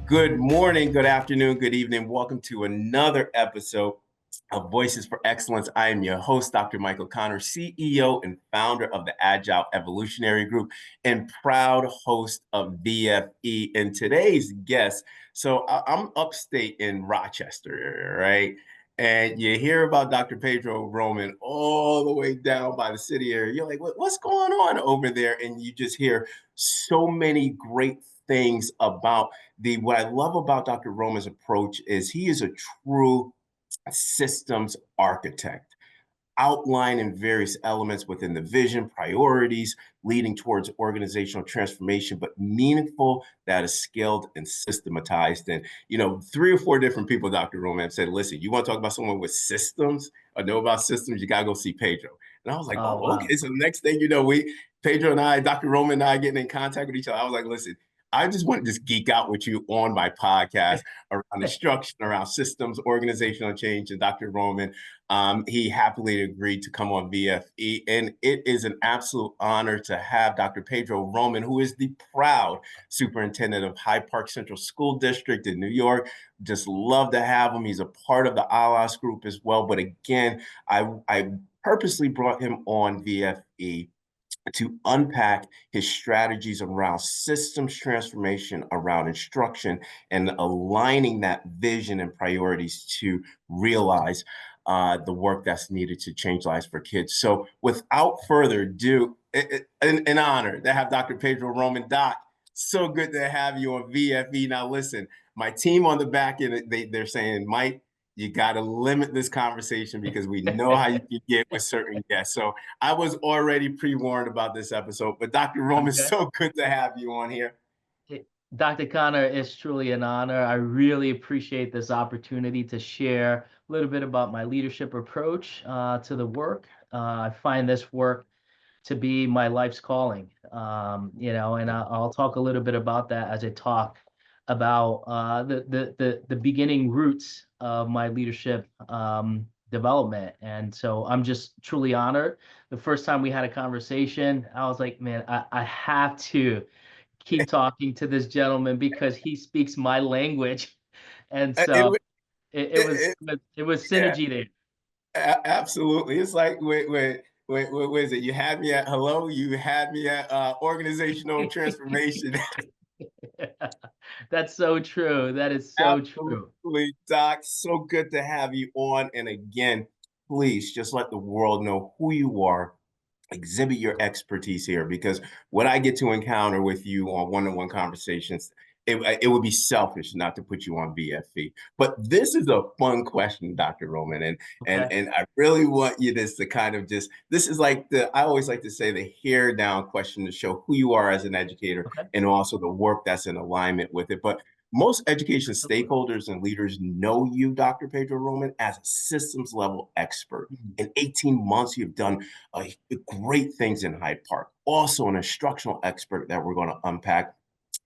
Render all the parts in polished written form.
Good morning, good afternoon, good evening. Welcome to another episode of Voices for Excellence. I am your host, Dr. Michael Connor, CEO and founder of the Agile Evolutionary Group and proud host of VFE. And today's guest, I'm upstate in Rochester, right? And you hear about Dr. Pedro Roman all the way down by the city area. You're like, what's going on over there? And you just hear so many great things about what I love about Dr. Roman's approach is he is a true systems architect, outlining various elements within the vision, priorities, leading towards organizational transformation, but meaningful that is scaled and systematized. And, three or four different people, Dr. Roman, said, listen, you want to talk about someone with systems or know about systems, you got to go see Pedro. And I was like, Oh, oh, wow. okay. So the next thing you know, Pedro and I, Dr. Roman and I getting in contact with each other. I was like, listen, I just want to just geek out with you on my podcast around instruction, around systems, organizational change. And Dr. Roman, he happily agreed to come on VFE. And it is an absolute honor to have Dr. Pedro Roman, who is the proud superintendent of Hyde Park Central School District in New York. Just love to have him. He's a part of the ALAS group as well. But again, I purposely brought him on VFE to unpack his strategies around systems transformation, around instruction, and aligning that vision and priorities to realize the work that's needed to change lives for kids. So without further ado, an honor to have Dr. Pedro Roman. Doc, so good to have you on VFE. Now listen, my team on the back end, they're saying, Mike, you got to limit this conversation because we know how you can get with certain guests. So I was already pre-warned about this episode, but Dr. Roman, Okay. so good to have you on here. Dr. Connor, it's truly an honor. I really appreciate this opportunity to share a little bit about my leadership approach to the work. I find this work to be my life's calling, and I'll talk a little bit about that as I talk about the beginning roots of my leadership development. And so I'm just truly honored. The first time we had a conversation, I was like, man, I have to keep talking to this gentleman because he speaks my language. And It, so it was it, it was yeah, synergy there. absolutely. It's like what is it? You had me at hello. You had me at organizational transformation. That's so true. That is so true. Absolutely, Doc. So good to have you on. And again, please just let the world know who you are. Exhibit your expertise here because what I get to encounter with you on one-on-one conversations, it would be selfish not to put you on VFE. But this is a fun question, Dr. Roman, and and Okay. and I really want you to kind of just this is like I always like to say the hair down question to show who you are as an educator Okay. and also the work that's in alignment with it. But most education Absolutely. stakeholders and leaders know you, Dr. Pedro Roman, as a systems level expert. Mhm. In 18 months, you've done great things in Hyde Park. Also, an instructional expert that we're going to unpack.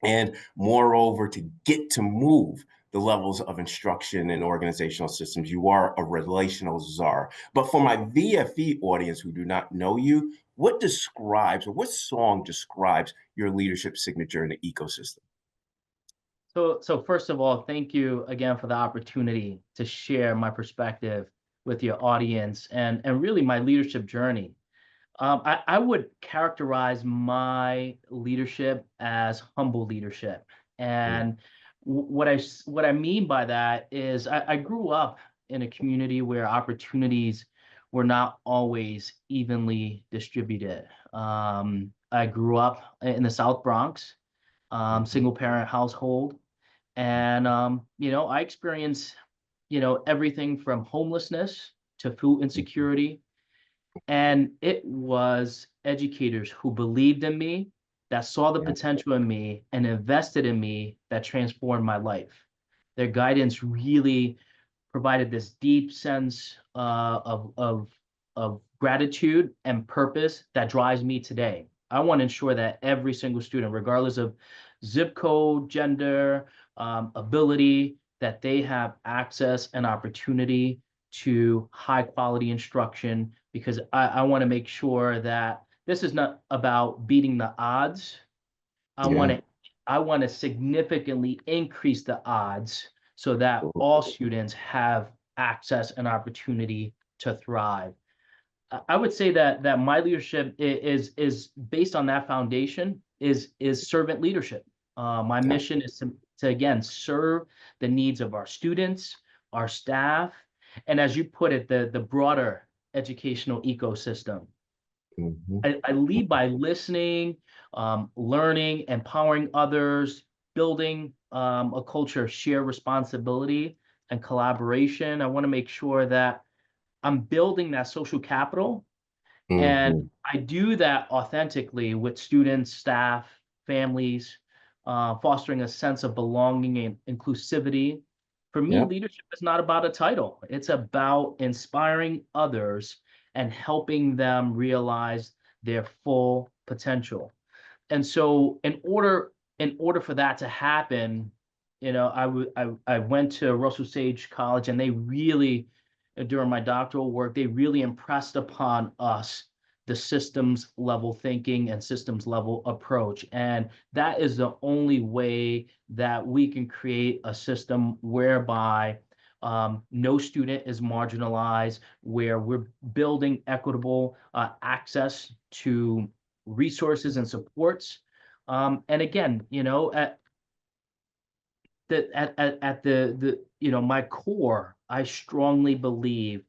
And moreover, to get to move the levels of instruction and organizational systems, you are a relational czar. But for my VFE audience who do not know you, what describes or what song describes your leadership signature in the ecosystem? So first of all, thank you again for the opportunity to share my perspective with your audience and really my leadership journey. I would characterize my leadership as humble leadership. Mm, And what I mean by that is I grew up in a community where opportunities were not always evenly distributed. I grew up in the South Bronx, mhm, single parent household. And, I experienced, everything from homelessness to food mhm, insecurity, and it was educators who believed in me, that saw the yeah, potential in me, and invested in me that transformed my life. Their guidance really provided this deep sense of gratitude and purpose that drives me today. I want to ensure that every single student, regardless of zip code, gender, ability, that they have access and opportunity to high quality instruction because I want to make sure that this is not about beating the odds. I want yeah, to I want to significantly increase the odds so that all students have access and opportunity to thrive. I would say that my leadership is based on that foundation, is servant leadership. My Yeah. mission is to again serve the needs of our students, our staff, and as you put it, the broader educational ecosystem. Mhm. I lead by listening, learning, empowering others, building a culture of shared responsibility and collaboration. I want to make sure that I'm building that social capital, and Mhm. I do that authentically with students, staff, families, fostering a sense of belonging and inclusivity. For me, Yep. leadership is not about a title. It's about inspiring others and helping them realize their full potential. And so in order for that to happen, I went to Russell Sage College, and they really, during my doctoral work, they really impressed upon us the systems level thinking and systems level approach. And that is the only way that we can create a system whereby no student is marginalized, where we're building equitable access to resources and supports. And again, at the my core, I strongly believe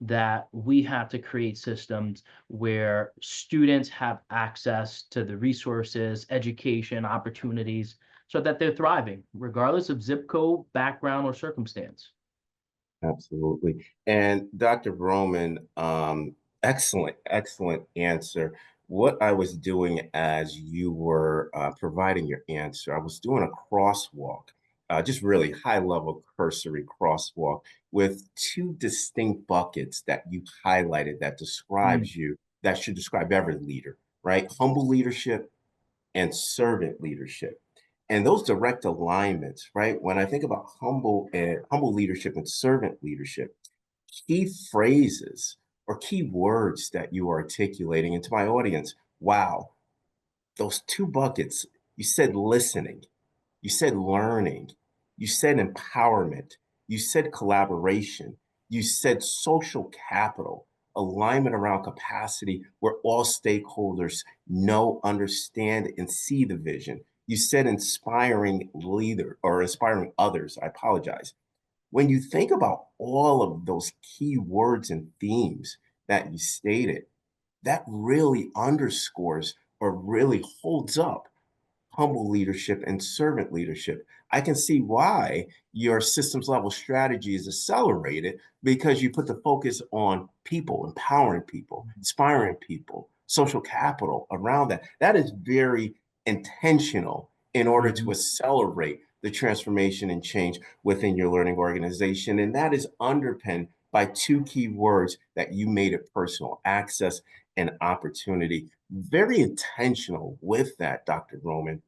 that we have to create systems where students have access to the resources, education, opportunities, so that they're thriving, regardless of zip code, background, or circumstance. Absolutely. And Dr. Roman, excellent, excellent answer. What I was doing as you were providing your answer, I was doing a crosswalk, just really high level cursory crosswalk with two distinct buckets that you highlighted that Mm, describes you, that should describe every leader, right? Humble leadership and servant leadership. And those direct alignments, right? When I think about humble leadership and servant leadership, key phrases or key words that you are articulating into my audience. Wow, those two buckets, you said listening, you said learning, you said empowerment, you said collaboration, you said social capital, alignment around capacity where all stakeholders know, understand, and see the vision. You said inspiring leader or inspiring others. I apologize. When you think about all of those key words and themes that you stated, that really underscores or really holds up humble leadership and servant leadership. I can see why your systems level strategy is accelerated because you put the focus on people, empowering people, inspiring people, social capital around that. That is very intentional in order to mhm, accelerate the transformation and change within your learning organization. And that is underpinned by two key words that you made it personal: access and opportunity. Very intentional with that, Dr. Roman.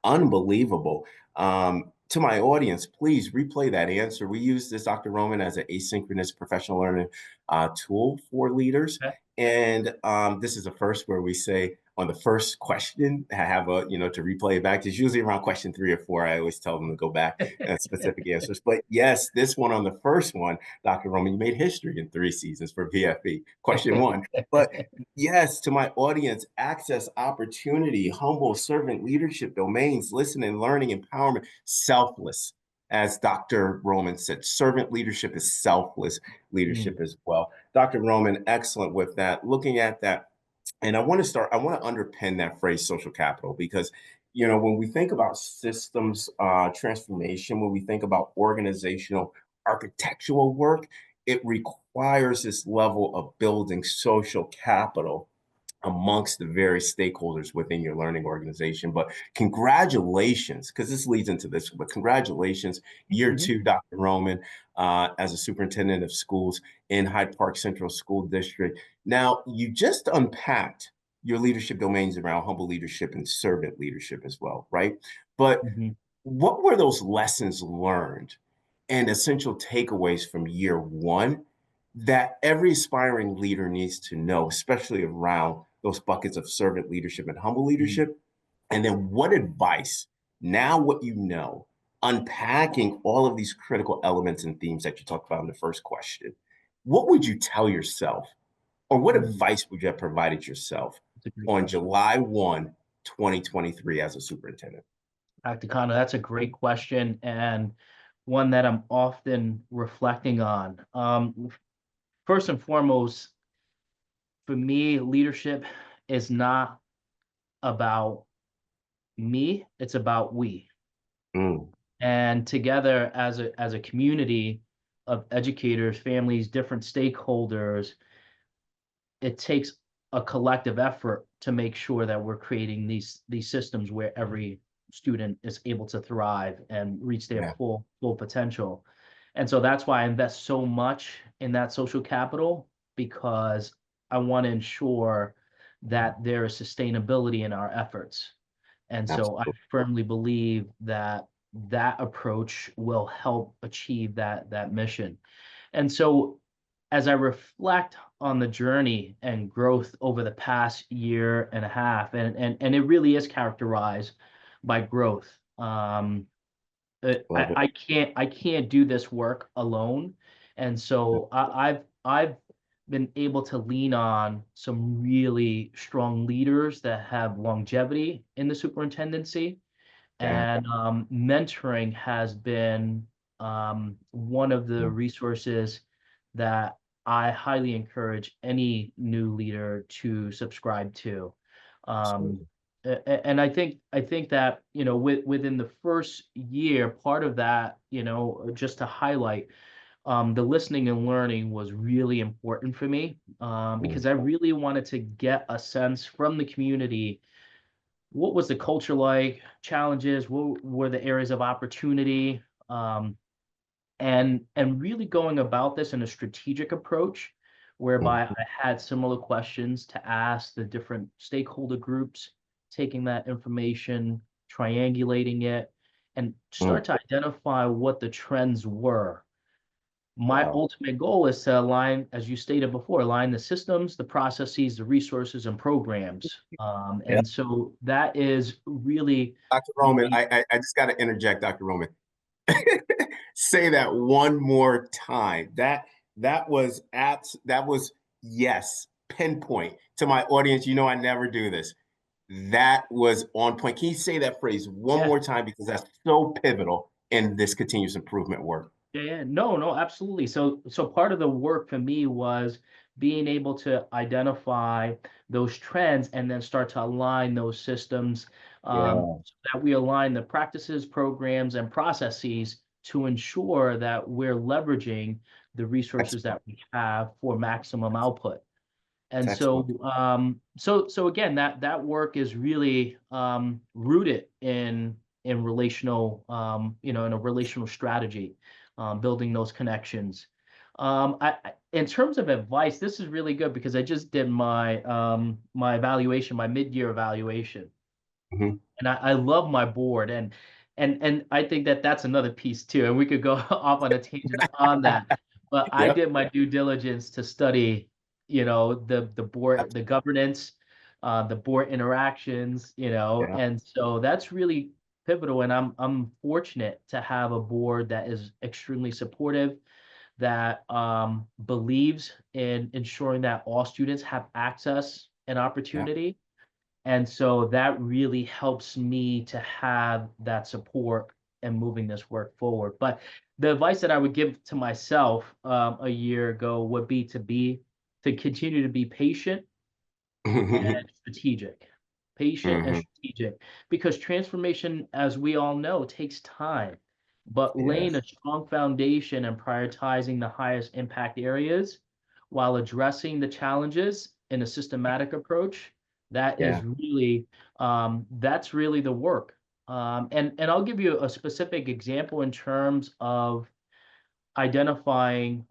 Unbelievable. To my audience, please replay that answer. We use this, Dr. Roman, as an asynchronous professional learning tool for leaders. okay. And this is a first where we say on the first question, have to replay it back. It's usually around question 3 or 4. I always tell them to go back and specific answers. But yes, this one on the first one, Dr. Roman, you made history in 3 seasons for VFE. Question one. But yes, to my audience, access, opportunity, humble servant leadership domains, listening, learning, empowerment, selfless. As Dr. Roman said, servant leadership is selfless Mm, leadership as well. Dr. Roman, excellent with that. Looking at that, and I want to underpin that phrase social capital because, when we think about systems transformation, when we think about organizational architectural work, it requires this level of building social capital amongst the various stakeholders within your learning organization. But congratulations, because this leads into this, but congratulations, year mhm, two, Dr. Roman, as a superintendent of schools in Hyde Park Central School District. Now, you just unpacked your leadership domains around humble leadership and servant leadership as well, right? But mhm, what were those lessons learned and essential takeaways from year one that every aspiring leader needs to know, especially around those buckets of servant leadership and humble mm. leadership? And then what advice Now, what you know, unpacking all of these critical elements and themes that you talked about in the first question, what would you tell yourself, or what advice would you have provided yourself That's a great on question. July 1, 2023 as a superintendent? Dr. Khanna, that's a great question and one that I'm often reflecting on. First and foremost, for me, leadership is not about me, it's about we. Mm, And together as a community of educators, families, different stakeholders, it takes a collective effort to make sure that we're creating these systems where every student is able to thrive and reach their yeah, full potential. And so that's why I invest so much in that social capital, because I want to ensure that there is sustainability in our efforts. And so I absolutely. firmly believe that that approach will help achieve that mission. And so as I reflect on the journey and growth over the past year and a half, and it really is characterized by growth. Love it. I can't do this work alone, and so I've been able to lean on some really strong leaders that have longevity in the superintendency, Yeah. and mentoring has been one of the Mm, resources that I highly encourage any new leader to subscribe to. Um, absolutely. and I think that within the first year, part of that, just to highlight, the listening and learning was really important for me, Mm, because I really wanted to get a sense from the community. What was the culture like? Challenges? What were the areas of opportunity? Um, and really going about this in a strategic approach, whereby mm, I had similar questions to ask the different stakeholder groups, taking that information, triangulating it, and mm. start to identify what the trends were. My Wow. ultimate goal is to align, as you stated before, align the systems, the processes, the resources, and programs. Yeah. And so that is really Dr. for Roman, me. I just got to interject, Dr. Roman. Say that one more time. That was yes, pinpoint to my audience. You know I never do this. That was on point. Can you say that phrase one Yeah, more time because that's so pivotal in this continuous improvement work? yeah. No, no, absolutely. So part of the work for me was being able to identify those trends and then start to align those systems, Yeah, so that we align the practices, programs, and processes to ensure that we're leveraging the resources excellent, that we have for maximum output. And excellent. so again, that work is really rooted in relational, in a relational strategy, building those connections. In terms of advice, this is really good because I just did my evaluation, my mid-year evaluation, Mhm. and I love my board, and I think that that's another piece too, and we could go off on a tangent on that. But I Yep. did my due diligence to study, the board, the governance, the board interactions, Yeah, and so that's really pivotal. And I'm fortunate to have a board that is extremely supportive, that believes in ensuring that all students have access and yeah. opportunity, and so that really helps me to have that support and moving this work forward. But the advice that I would give to myself a year ago would be to continue to be patient and strategic. Patient and Mhm. strategic, because transformation, as we all know, takes time. But laying Yes. a strong foundation and prioritizing the highest impact areas while addressing the challenges in a systematic approach, that Yeah. is really that's really the work. And I'll give you a specific example in terms of identifying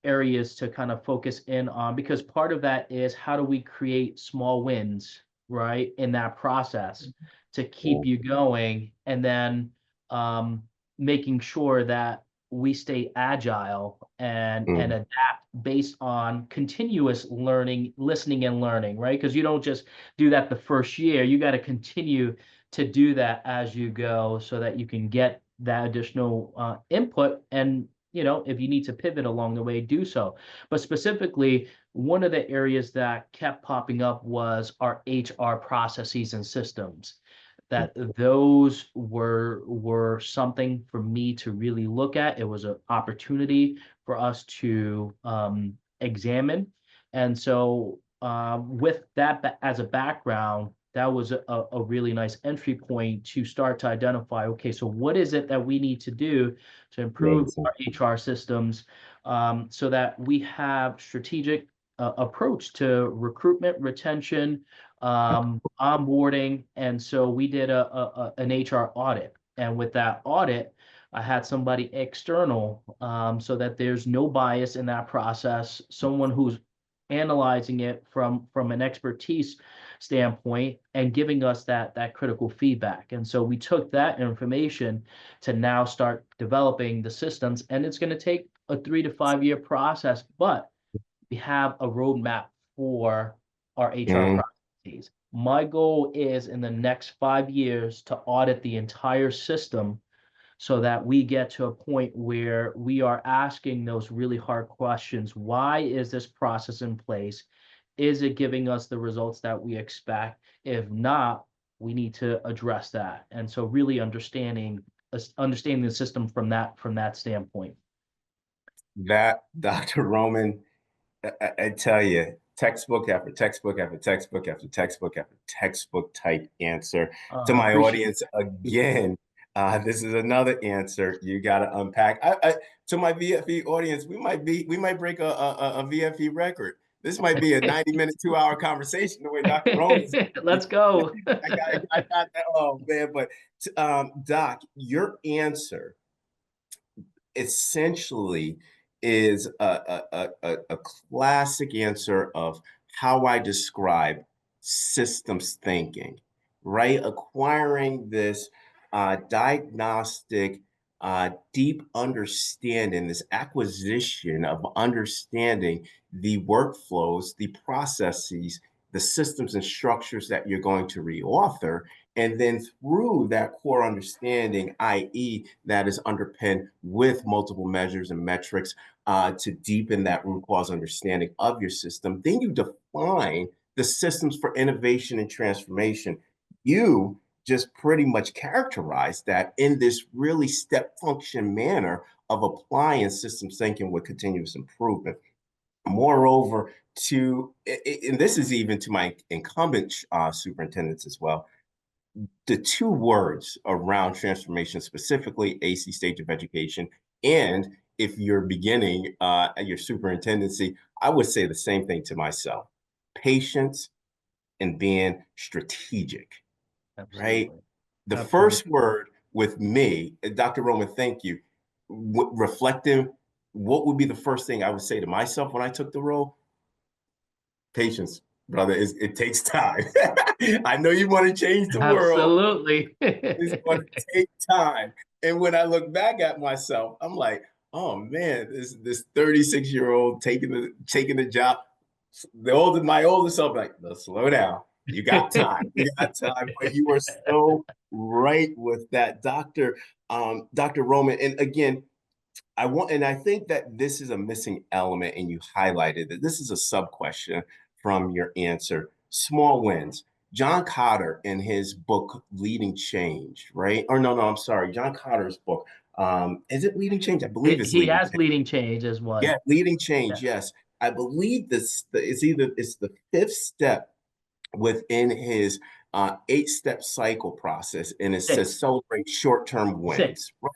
areas to kind of focus in on, because part of that is how do we create small wins, right, in that process to keep Cool. you going, and then um, making sure that we stay agile and Mm, adapt based on continuous learning, listening and learning, right? Because you don't just do that the first year. You got to continue to do that as you go so that you can get that additional input. And, if you need to pivot along the way, do so. But specifically, one of the areas that kept popping up was our HR processes and systems. That those were something for me to really look at. It was an opportunity for us to examine. And so with that as a background, that was a really nice entry point to start to identify, okay, so what is it that we need to do to improve our HR systems so that we have strategic approach to recruitment, retention, onboarding. And so we did an HR audit. And with that audit, I had somebody external so that there's no bias in that process, someone who's analyzing it from an expertise standpoint and giving us that critical feedback. And so we took that information to now start developing the systems, and it's going to take a 3 to 5 year process, but we have a roadmap for our HR processes. My goal is in the next 5 years to audit the entire system so that we get to a point where we are asking those really hard questions. Why is this process in place? Is it giving us the results that we expect? If not, we need to address that. And so really understanding the system from that standpoint. That, Dr. Roman, I tell you, textbook after textbook after textbook after textbook after textbook type answer. To I my appreciate audience, again, this is another answer you got to unpack. To my VFE audience, we might break a VFE record. This might be a 90-minute, 2-hour conversation the way Dr. Roman's. Let's go. I got that. Oh man, but Doc, your answer essentially is a classic answer of how I describe systems thinking, right? Acquiring this diagnostic, deep understanding, this acquisition of understanding the workflows, the processes, the systems and structures that you're going to reauthor. And then through that core understanding, i.e., that is underpinned with multiple measures and metrics to deepen that root cause understanding of your system, then you define the systems for innovation and transformation. You just pretty much characterize that in this really step function manner of applying systems thinking with continuous improvement. Moreover, and this is even to my incumbent superintendents as well, the two words around transformation, specifically AC stage of education, and if you're beginning your superintendency, I would say the same thing to myself: patience and being strategic. Absolutely. Right? The Absolutely. first word with me, Dr. Roman, thank you. Reflecting, what would be the first thing I would say to myself when I took the role? Patience, brother. It takes time. I know you want to change the world. Absolutely. It's going to take time. And when I look back at myself, I'm like, oh man, this 36-year-old taking the job. My older self, like, no, slow down. You got time. You got time. But you are so right with that, Dr. Roman. And again, I think that this is a missing element, and you highlighted that this is a sub question from your answer. Small wins. John Kotter in his book Leading Change, right? Or no, I'm sorry, John Cotter's book. Is it Leading Change? I believe it's He Leading has Change. leading change as one. Yeah, Leading Change. Yeah. Yes, I believe it's the fifth step within his 8-step cycle process, and it says Six. celebrate short-term Six. wins. Right?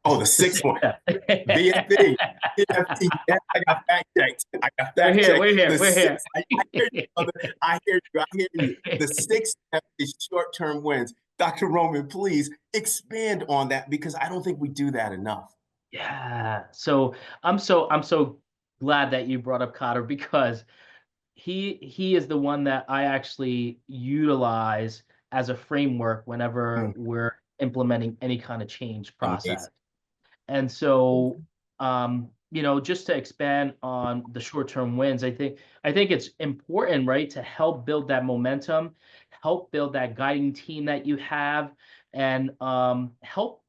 Oh, the The sixth sixth one. step. VFB, VFB. Yes, I got fact checked. We're here. We're The here. We're here. sixth, I hear you, brother. I hear you. I hear you. The sixth step is short-term wins. Dr. Roman, please expand on that because I don't think we do that enough. Yeah. So I'm so glad that you brought up Cotter because he is the one that I actually utilize as a framework whenever Mm, we're implementing any kind of change process. amazing. And so, just to expand on the short-term wins, I think it's important, right, to help build that momentum, help build that guiding team that you have, and help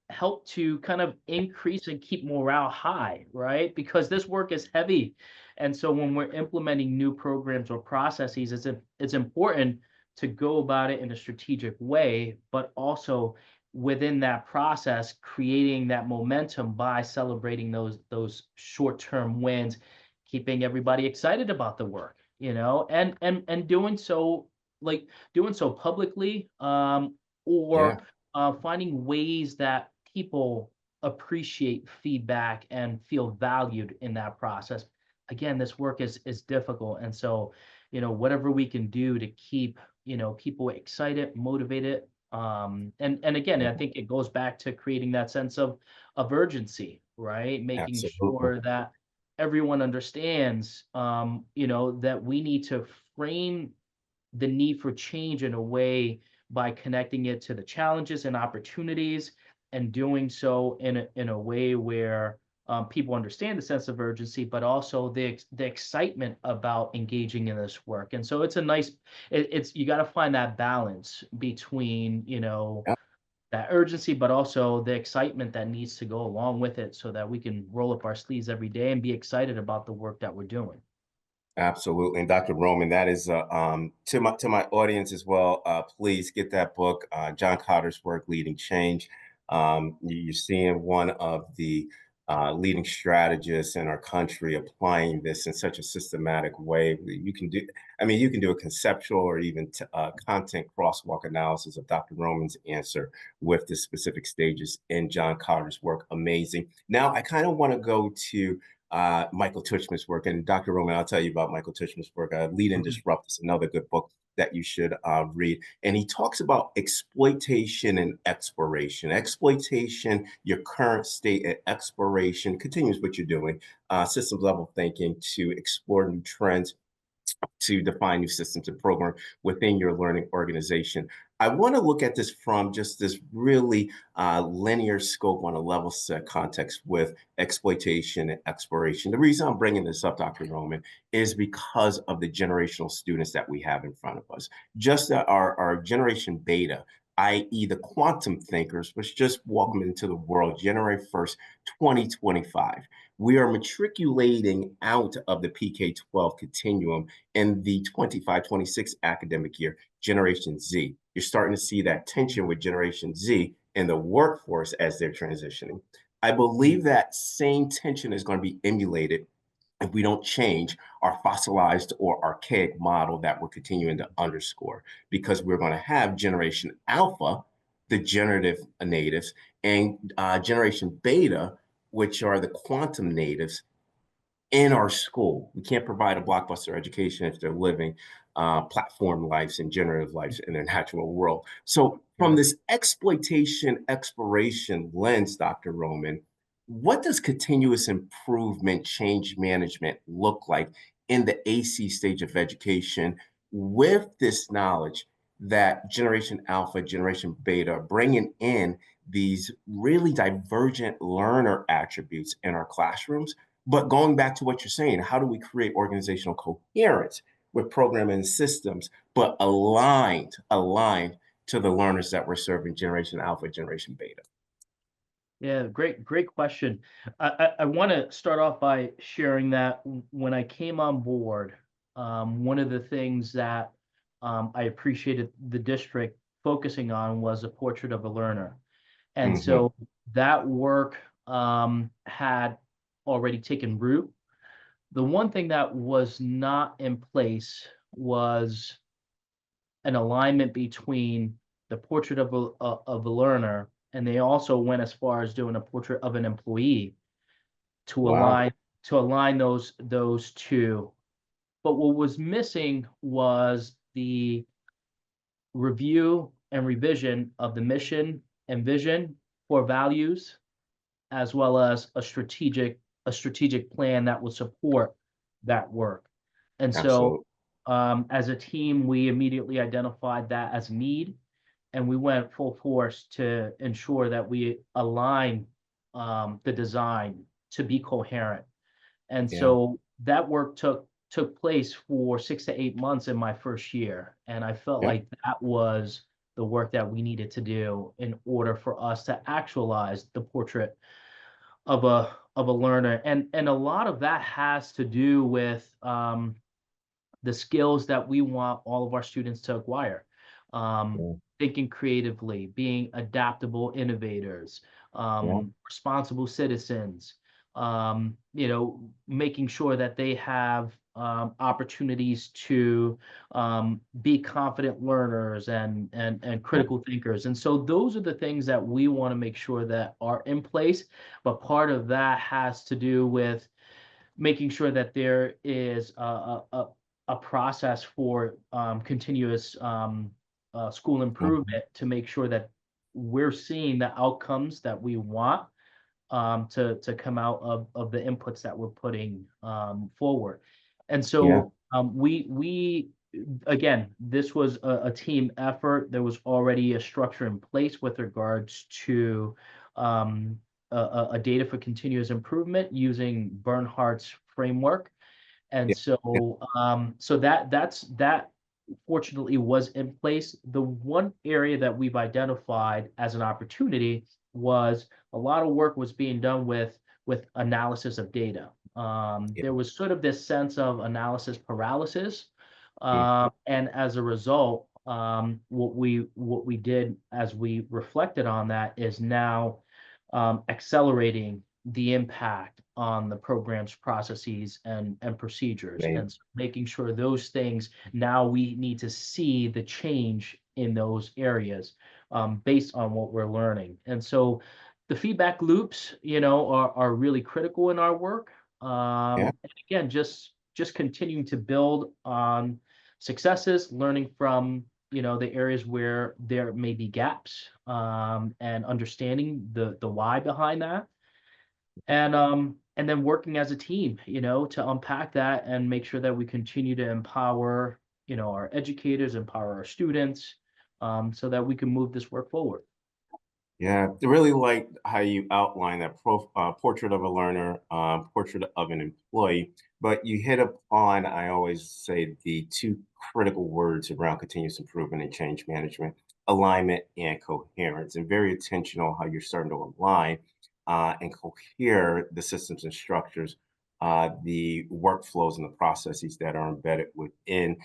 to kind of increase and keep morale high, right? Because this work is heavy. And so when we're implementing new programs or processes, it's important to go about it in a strategic way, but also within that process, creating that momentum by celebrating those short-term wins, keeping everybody excited about the work, and doing so, like doing so publicly, Yeah, or finding ways that people appreciate feedback and feel valued in that process. Again, this work is difficult, and so whatever we can do to keep people excited, motivated, and again, I think it goes back to creating that sense of urgency, right? Making absolutely. sure that everyone understands, that we need to frame the need for change in a way by connecting it to the challenges and opportunities, and doing so in a way where people understand the sense of urgency, but also the excitement about engaging in this work. And so it's a nice, it's you got to find that balance between Yeah. that urgency, but also the excitement that needs to go along with it, so that we can roll up our sleeves every day and be excited about the work that we're doing. Absolutely. And Dr. Roman, that is to my audience as well. Please get that book, John Cotter's work, Leading Change. You're seeing one of the leading strategists in our country applying this in such a systematic way. You can do, I mean, you can do a conceptual or even content crosswalk analysis of Dr. Roman's answer with the specific stages in John Cotter's work. Amazing. Now, I kind of want to go to Michael Tuchman's work. And Dr. Roman, I'll tell you about Michael Tuchman's work. Lead and Mhm. Disrupt is another good book that you should read. And he talks about exploitation and exploration. Exploitation, your current state, and exploration continues what you're doing. Systems level thinking to explore new trends, to define new systems and program within your learning organization. I want to look at this from just this really linear scope on a level set context with exploitation and exploration. The reason I'm bringing this up, Dr. Roman, is because of the generational students that we have in front of us. Just that our generation beta, i.e., the quantum thinkers, was just welcomed into the world January 1st, 2025. We are matriculating out of the PK-12 continuum in the 25-26 academic year, Generation Z. You're starting to see that tension with Generation Z in the workforce as they're transitioning. I believe that same tension is going to be emulated if we don't change our fossilized or archaic model that we're continuing to underscore, because we're going to have Generation Alpha, the generative natives, and Generation Beta, which are the quantum natives, in our school. We can't provide a blockbuster education if they're living platform lives and generative lives in their natural world. So, from Yeah. this exploitation exploration lens, Dr. Roman, what does continuous improvement change management look like in the AC stage of education with this knowledge that Generation Alpha, Generation Beta are bringing in these really divergent learner attributes in our classrooms? But going back to what you're saying, how do we create organizational coherence with programming systems, but aligned to the learners that we're serving, Generation Alpha, Generation Beta? Yeah, great question. I want to start off by sharing that when I came on board, one of the things that I appreciated the district focusing on was a portrait of a learner. And Mm-hmm. so that work had already taken root. The one thing that was not in place was an alignment between the portrait of a learner, and they also went as far as doing a portrait of an employee to Wow. align those two. But what was missing was the review and revision of the mission and vision for values, as well as a strategic plan that will support that work. And so, Absolutely. as a team, we immediately identified that as a need, and we went full force to ensure that we align the design to be coherent. And Yeah. so that work took took place for 6 to 8 months in my first year. And I felt Yeah. like that was the work that we needed to do in order for us to actualize the portrait of a learner. And a lot of that has to do with the skills that we want all of our students to acquire. Yeah. Thinking creatively, being adaptable innovators, Yeah. responsible citizens, making sure that they have opportunities to be confident learners and Yeah. critical thinkers. And so those are the things that we want to make sure that are in place. But part of that has to do with making sure that there is a process for continuous school Mhm. improvement to make sure that we're seeing the outcomes that we want to come out of the inputs that we're putting forward. And Yeah. so we again, this was a team effort. There was already a structure in place with regards to a data for continuous improvement using Bernhardt's framework. And Yeah. Yeah. so that fortunately was in place. The one area that we've identified as an opportunity was a lot of work was being done with analysis of data. Yeah. There was sort of this sense of analysis paralysis, Mhm. and as a result, what we did as we reflected on that is now accelerating the impact on the program's processes and procedures, Amazing. and making sure those things, now we need to see the change in those areas based on what we're learning. And so the feedback loops, are really critical in our work. Yeah. And again, just continuing to build on successes, learning from the areas where there may be gaps, and understanding the why behind that, and then working as a team, to unpack that and make sure that we continue to empower, our educators, empower our students, so that we can move this work forward. Yeah, I really like how you outline that portrait of a learner, portrait of an employee, but you hit upon, I always say, the two critical words around continuous improvement and change management: alignment and coherence. And very intentional how you're starting to align and cohere the systems and structures, the workflows and the processes that are embedded within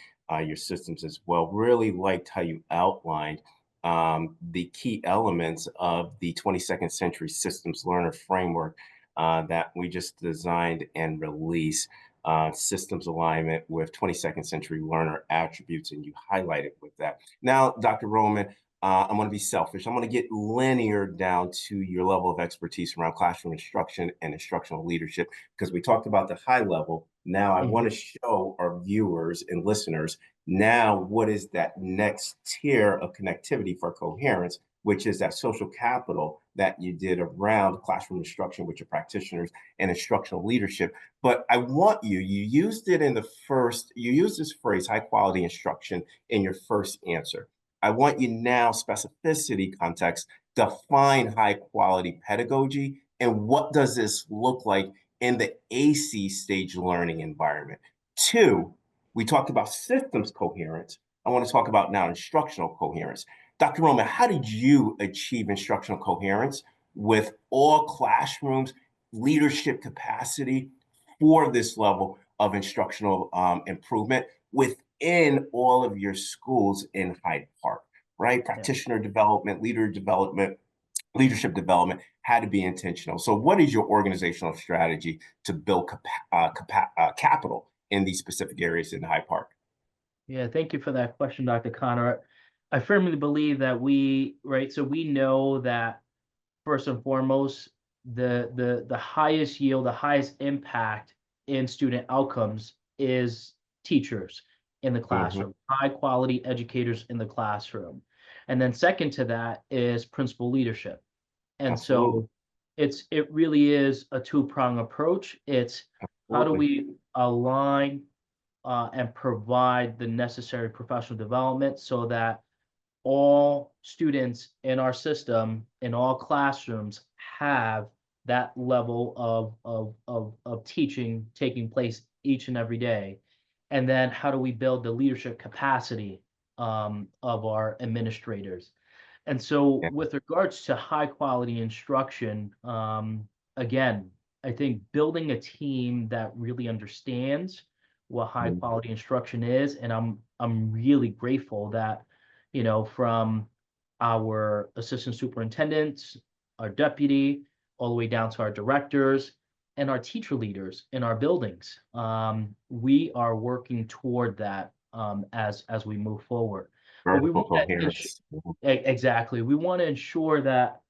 your systems as well. Really liked how you outlined the key elements of the 22nd century systems learner framework that we just designed and released. Systems alignment with 22nd century learner attributes, and you highlighted with that. Now, Dr. Roman, I'm going to be selfish. I'm going to get linear down to your level of expertise around classroom instruction and instructional leadership, because we talked about the high level. Now, I Mhm. want to show our viewers and listeners now what is that next tier of connectivity for coherence, which is that social capital that you did around classroom instruction with your practitioners and instructional leadership. But I want you used it in the first, you used this phrase, high quality instruction, in your first answer. I want you now, specificity context, define high quality pedagogy and what does this look like in the AC stage learning environment. Two, we talked about systems coherence. I want to talk about now instructional coherence. Dr. Roman, how did you achieve instructional coherence with all classrooms, leadership capacity for this level of instructional improvement within all of your schools in Hyde Park, right? Yeah. Practitioner development, leadership development had to be intentional. So, what is your organizational strategy to build capital in these specific areas in Hyde Park? Yeah, thank you for that question, Dr. Connor. I firmly believe that right, so we know that first and foremost, the highest yield, the highest impact in student outcomes is teachers in the Mm-hmm. classroom, high quality educators in the classroom. And then second to that is principal leadership. And Absolutely. so it really is a two-prong approach. It's how do Absolutely. we align and provide the necessary professional development so that all students in our system, in all classrooms, have that level of teaching taking place each and every day. And then how do we build the leadership capacity of our administrators? And so Yeah. with regards to high quality instruction, again, I think building a team that really understands what high Mhm. quality instruction is, and I'm really grateful that, from our assistant superintendents, our deputy, all the way down to our directors and our teacher leaders in our buildings. We are working toward that as we move forward. But we Vertical want to coherence. exactly. We want to ensure that,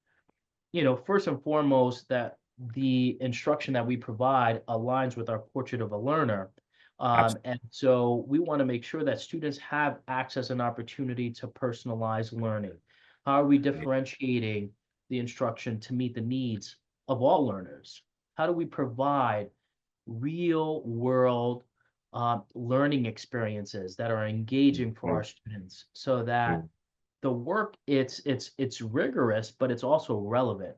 first and foremost, that the instruction that we provide aligns with our portrait of a learner. Absolutely. And so we want to make sure that students have access and opportunity to personalize learning. How are we differentiating the instruction to meet the needs of all learners? How do we provide real world learning experiences that are engaging for our students so that Mhm. the work it's rigorous, but it's also relevant.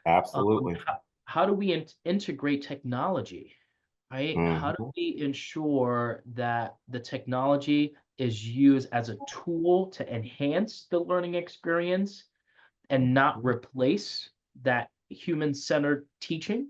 Absolutely. How do we integrate technology, right? How do Mhm. we ensure that the technology is used as a tool to enhance the learning experience and not Mhm. replace that human-centered teaching?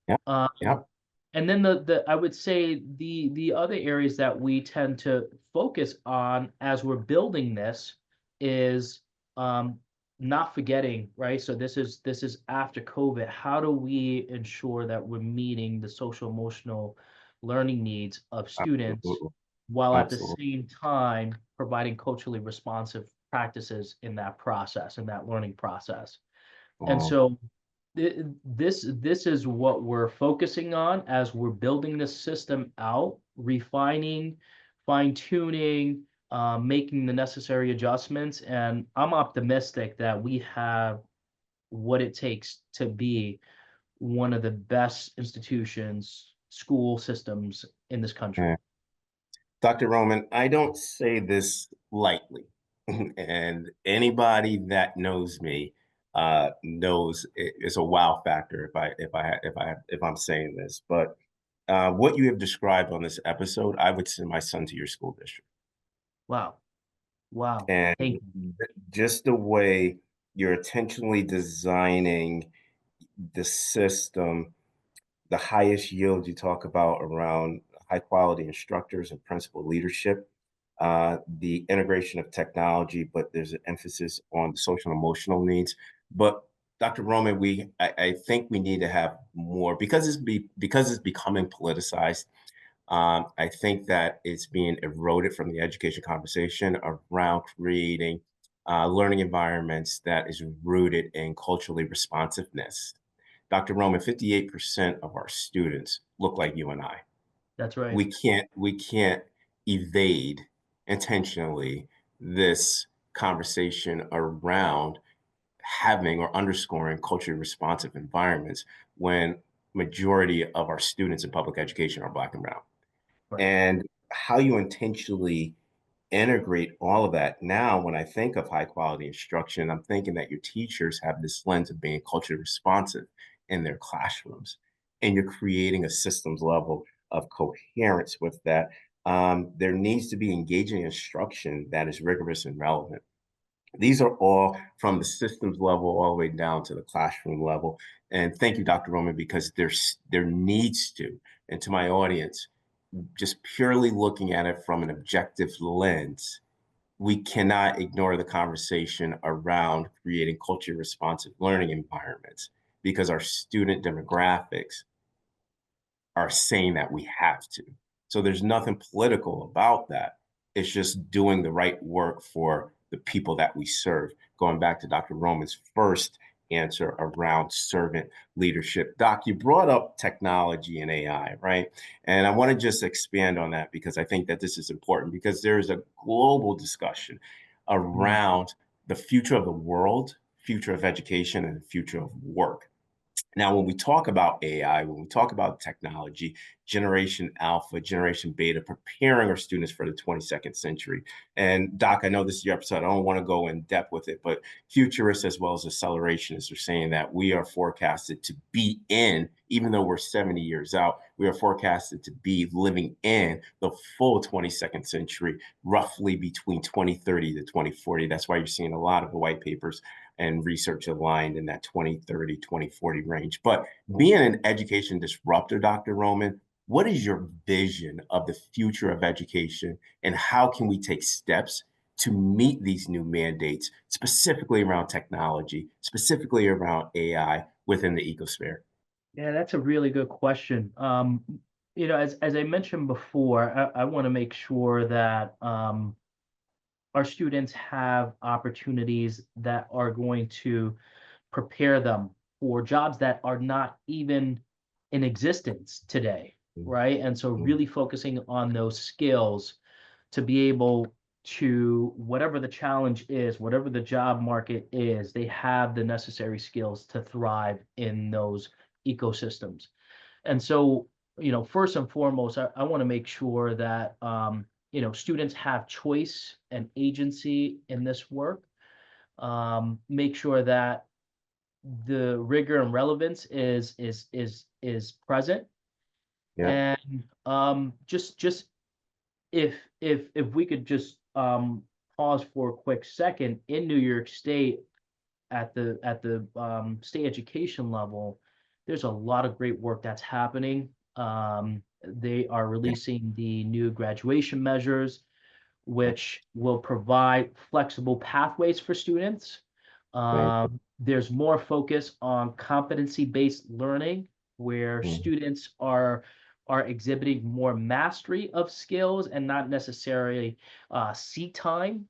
Yep. Um, Yep. and then the I would say the other areas that we tend to focus on as we're building this is um, not forgetting, right? So this is after COVID. How do we ensure that we're meeting the social emotional learning needs of students Absolutely. while at the Absolutely. same time providing culturally responsive practices in that process, in that learning process? And Um, so this is what we're focusing on as we're building this system out, refining, fine tuning, making the necessary adjustments. And I'm optimistic that we have what it takes to be one of the best institutions, school systems in this country. yeah. Dr. Roman, I don't say this lightly. And anybody that knows me knows it's a wow factor if I'm saying this. But what you have described on this episode, I would send my son to your school district. Wow. Wow. And Thank you. just the way you're intentionally designing the system, the highest yield you talk about around high quality instructors and principal leadership, the integration of technology, but there's an emphasis on the social and emotional needs. But Dr. Roman, I think we need to have more because it's becoming politicized. I think that it's being eroded from the education conversation around creating learning environments that is rooted in culturally responsiveness. Dr. Roman, 58% of our students look like you and I. That's right. We can't evade intentionally this conversation around having or underscoring culturally responsive environments when majority of our students in public education are Black and brown. Right. And how you intentionally integrate all of that. Now, when I think of high quality instruction, I'm thinking that your teachers have this lens of being culturally responsive in their classrooms, and you're creating a systems level of coherence with that. There needs to be engaging instruction that is rigorous and relevant. These are all from the systems level all the way down to the classroom level. And thank you, Dr. Roman, because there needs to, and to my audience, just purely looking at it from an objective lens, we cannot ignore the conversation around creating culture responsive learning environments because our student demographics are saying that we have to. So there's nothing political about that. It's just doing the right work for the people that we serve. Going back to Dr. Roman's first answer around servant leadership. Doc, you brought up technology and AI, right? And I want to just expand on that because I think that this is important because there's a global discussion Mm. around the future of the world, future of education, and the future of work. Now, when we talk about AI, when we talk about technology, Generation Alpha, Generation Beta, preparing our students for the 22nd century. And Doc, I know this is your episode. I don't want to go in depth with it, but futurists as well as accelerationists are saying that we are forecasted to be in even though we're 70 years out, we are forecasted to be living in the full 22nd century, roughly between 2030 to 2040. That's why you're seeing a lot of the white papers and research aligned in that 2030, 2040 range. But being an education disruptor, Dr. Roman, what is your vision of the future of education, and how can we take steps to meet these new mandates, specifically around technology, specifically around AI within the ecosphere? Yeah, that's a really good question. As I mentioned before, I want to make sure that our students have opportunities that are going to prepare them for jobs that are not even in existence today, right? And so Mhm. really focusing on those skills to be able to, whatever the challenge is, whatever the job market is, they have the necessary skills to thrive in those ecosystems. And so, first and foremost, I want to make sure that students have choice and agency in this work. Make sure that the rigor and relevance is present. Yeah, And just if we could just pause for a quick second, in New York State, at the state education level, there's a lot of great work that's happening. They are yeah, releasing the new graduation measures, which will provide flexible pathways for students. yeah. There's more focus on competency-based learning, where Mhm. students are exhibiting more mastery of skills and not necessarily seat time,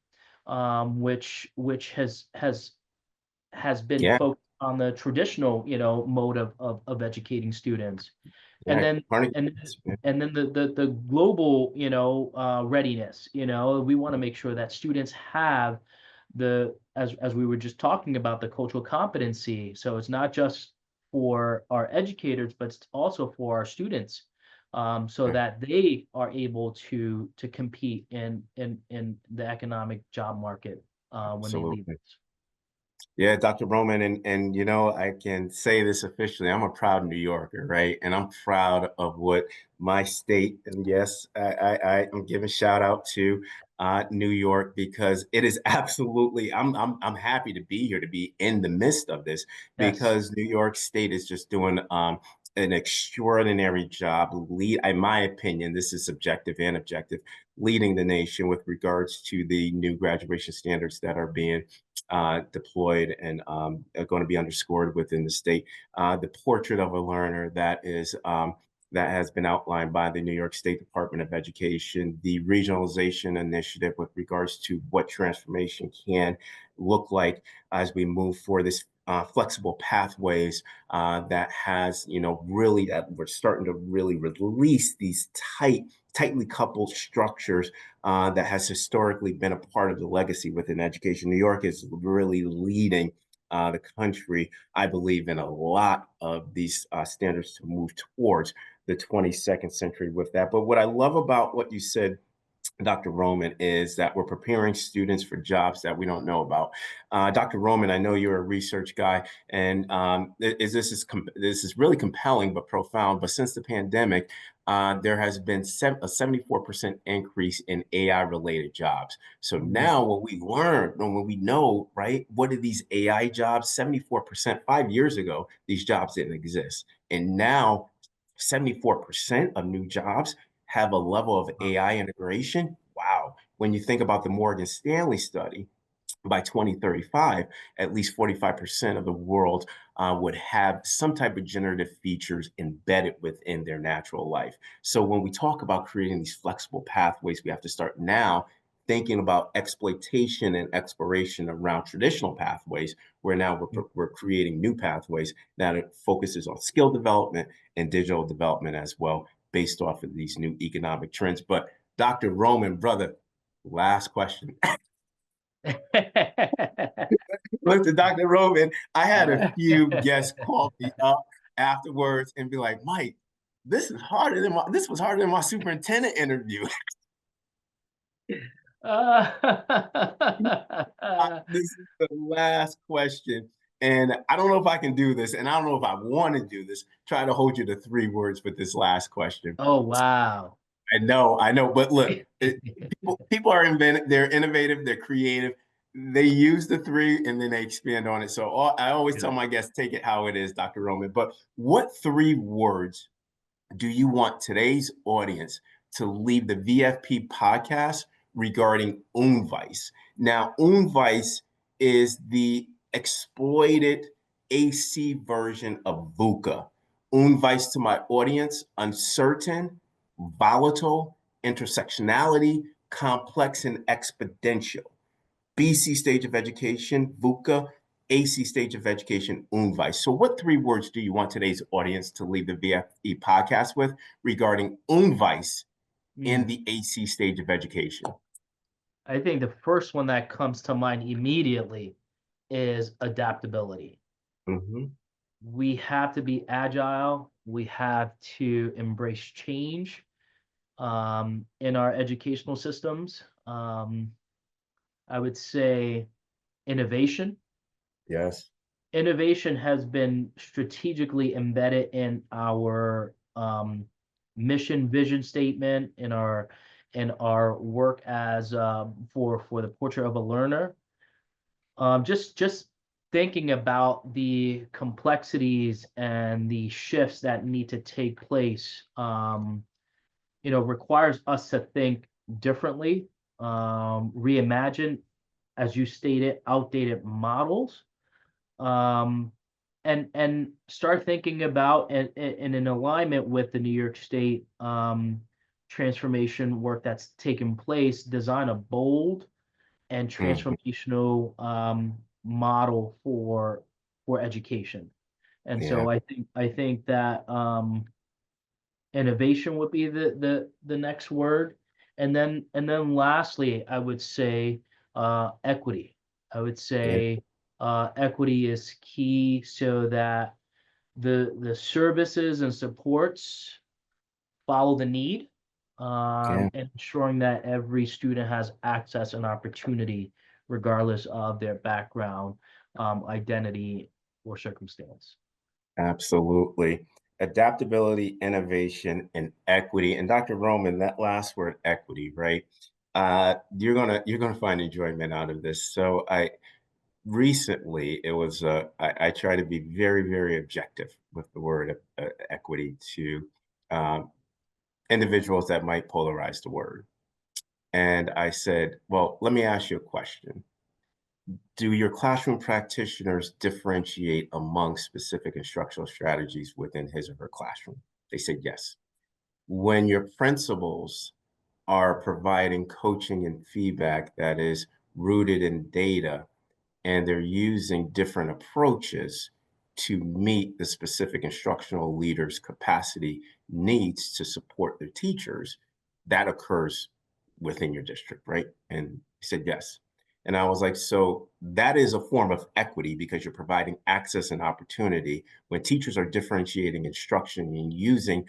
which has been Yeah, focused on the traditional, mode of educating students. And yeah. then Carnegie. and and then the global, readiness. We want to make sure that students have as we were just talking about, the cultural competency. So it's not just for our educators, but it's also for our students, so Yeah, that they are able to compete in the economic job market when they leave absolutely. us. Yeah, Dr. Roman, and I can say this officially. I'm a proud New Yorker, right? And I'm proud of what my state, and yes, I'm giving shout out to New York, because it is absolutely. I'm happy to be here, to be in the midst of this, Yes. because New York State is just doing an extraordinary job. In my opinion, this is subjective and objective, leading the nation with regards to the new graduation standards that are being deployed and are going to be underscored within the state. The portrait of a learner that has been outlined by the New York State Department of Education, the regionalization initiative with regards to what transformation can look like as we move for this flexible pathways that has, really, that we're starting to really release these tightly coupled structures that has historically been a part of the legacy within education. New York is really leading the country, I believe, in a lot of these standards to move towards the 22nd century with that. But what I love about what you said, Dr. Roman, is that we're preparing students for jobs that we don't know about. Dr. Roman, I know you're a research guy, and this is really compelling but profound. But since the pandemic, there has been a 74% increase in AI-related jobs. So Mhm. now, when we learn, when we know, right, what are these AI jobs? 74%. 5 years ago, these jobs didn't exist, and now 74% of new jobs have a level of Wow. AI integration. Wow. When you think about the Morgan Stanley study, by 2035, at least 45% of the world would have some type of generative features embedded within their natural life. So when we talk about creating these flexible pathways, we have to start now thinking about exploitation and exploration around traditional pathways, where now we're creating new pathways that it focuses on skill development and digital development as well, based off of these new economic trends. But Dr. Roman, brother, last question. Listen, Dr. Roman, I had a few guests call me up afterwards and be like, Mike, this was harder than my superintendent interview. This is the last question. And I don't know if I can do this, and I don't know if I want to do this. Try to hold you to 3 words with this last question. Oh, wow. I know, but look, people are inventive, they're innovative, they're creative. They use the three and then they expand on it. So I always tell Yeah. my guests, take it how it is, Dr. Roman. But what 3 words do you want today's audience to leave the VFP podcast regarding Unweis? Now, Unweis is the exploited AC version of VUCA. Unweis to my audience, uncertain, volatile, intersectionality, complex, and exponential. BC stage of education, VUCA, AC stage of education, Unweis. So what 3 words do you want today's audience to leave the VFE podcast with regarding Unweis in Mm. the AC stage of education? I think the first one that comes to mind immediately is adaptability. Mm-hmm. We have to be agile. We have to embrace change in our educational systems. I would say innovation. Yes. Innovation has been strategically embedded in our mission vision statement, in our work as for the portrait of a learner. Just thinking about the complexities and the shifts that need to take place, requires us to think differently, reimagine, as you stated, outdated models, um, and start thinking about and in alignment with the New York State transformation work that's taken place, design a bold and Mm-hmm. transformational model for education. And Yeah. so I think that innovation would be the next word, and then lastly, I would say equity. I would Yeah. say equity is key so that the services and supports follow the need, Yeah. and ensuring that every student has access and opportunity regardless of their background, identity, or circumstance. Absolutely. Adaptability, innovation, and equity. And Dr. Roman, that last word, equity, right? You're gonna find enjoyment out of this. So I recently it was I try to be very, very objective with the word equity to um, individuals that might polarize the word. And I said, well, let me ask you a question. Do your classroom practitioners differentiate among specific instructional strategies within his or her classroom? They said yes. When your principals are providing coaching and feedback that is rooted in data and they're using different approaches to meet the specific instructional leaders' capacity needs to support their teachers, that occurs within your district, right? And he said yes. And I was like, so that is a form of equity because you're providing access and opportunity when teachers are differentiating instruction and using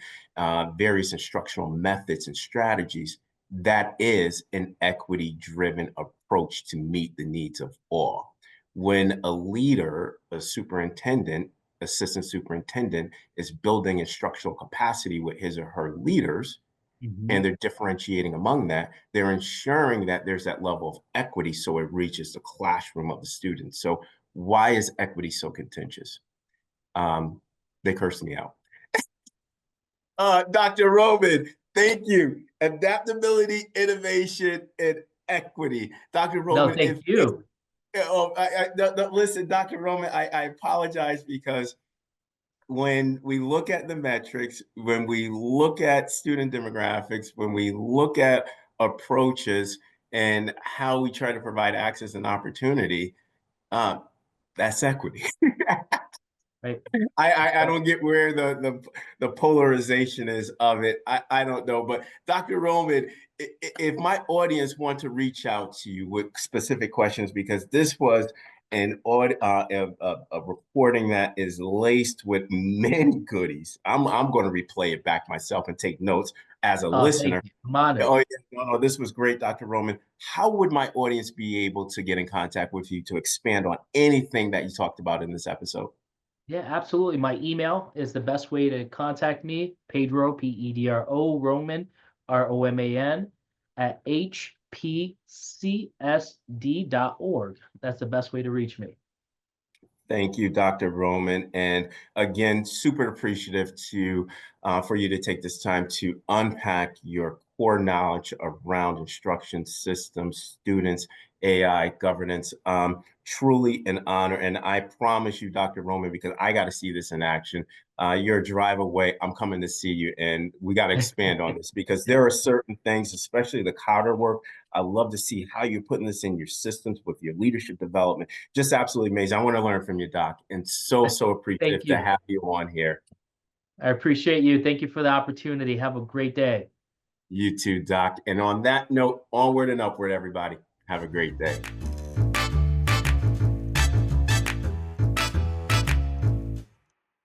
various instructional methods and strategies. That is an equity driven approach to meet the needs of all. When a leader, a superintendent, assistant superintendent is building instructional capacity with his or her leaders, Mhm. and they're differentiating among that, they're ensuring that there's that level of equity so it reaches the classroom of the students. So why is equity so contentious? Um, they cursed me out. Dr. Roman, thank you. Adaptability, innovation, and equity. Dr. No, Roman, thank you. no, listen, Dr. Roman, I apologize because when we look at the metrics, when we look at student demographics, when we look at approaches and how we try to provide access and opportunity, uh, that's equity. Right. I don't get where the polarization is of it. I don't know. But Dr. Roman, if my audience want to reach out to you with specific questions, because this was a recording that is laced with many goodies. I'm going to replay it back myself and take notes as a Thank listener. you. I'm honored. Oh, yeah, no, this was great, Dr. Roman. How would my audience be able to get in contact with you to expand on anything that you talked about in this episode? Yeah, absolutely. My email is the best way to contact me. Pedro, Pedro Roman, Roman, at hpcsd.org. That's the best way to reach me. Thank you, Dr. Roman. And again, super appreciative for you to take this time to unpack your core knowledge around instruction systems, students, AI, governance. Truly an honor. And I promise you, Dr. Roman, because I got to see this in action. You're a drive away. I'm coming to see you. And we got to expand on this because there are certain things, especially the counter work. I love to see how you're putting this in your systems with your leadership development. Just absolutely amazing. I want to learn from you, Doc, and so Thank appreciative to you. have you on here. I appreciate you. Thank you for the opportunity. Have a great day. You too, Doc. And on that note, onward and upward, everybody. Have a great day.